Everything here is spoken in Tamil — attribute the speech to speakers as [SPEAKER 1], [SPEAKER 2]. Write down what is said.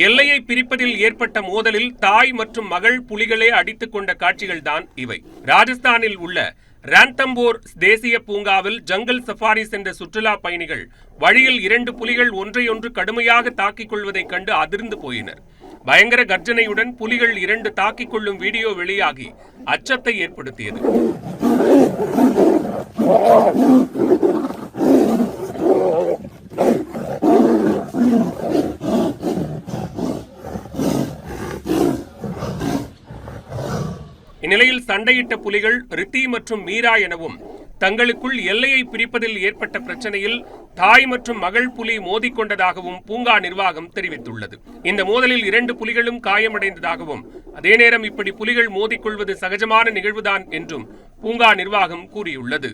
[SPEAKER 1] எல்லையை பிரிப்பதில் ஏற்பட்ட மோதலில் தாய் மற்றும் மகள் புலிகளே அடித்துக் கொண்ட காட்சிகள்தான் இவை. ராஜஸ்தானில் உள்ள ராந்தம்போர் தேசிய பூங்காவில் ஜங்கல் சஃபாரி சென்ற சுற்றுலா பயணிகள் வழியில் 2 புலிகள் ஒன்றையொன்று கடுமையாக தாக்கிக் கொள்வதைக் கண்டு அதிர்ந்து போயினர். பயங்கர கர்ஜனையுடன் புலிகள் 2 தாக்கிக் கொள்ளும் வீடியோ வெளியாகி அச்சத்தை ஏற்படுத்தியது. இந்நிலையில் சண்டையிட்ட புலிகள் ரித்தி மற்றும் மீரா எனவும் தங்களுக்குள் எல்லையை பிரிப்பதில் ஏற்பட்ட பிரச்சனையில் தாய் மற்றும் மகள் புலி மோதிக்கொண்டதாகவும் பூங்கா நிர்வாகம் தெரிவித்துள்ளது. இந்த மோதலில் 2 புலிகளும் காயமடைந்ததாகவும் அதே நேரம் இப்படி புலிகள் மோதிக்கொள்வது சகஜமான நிகழ்வுதான் என்றும் பூங்கா நிர்வாகம் கூறியுள்ளது.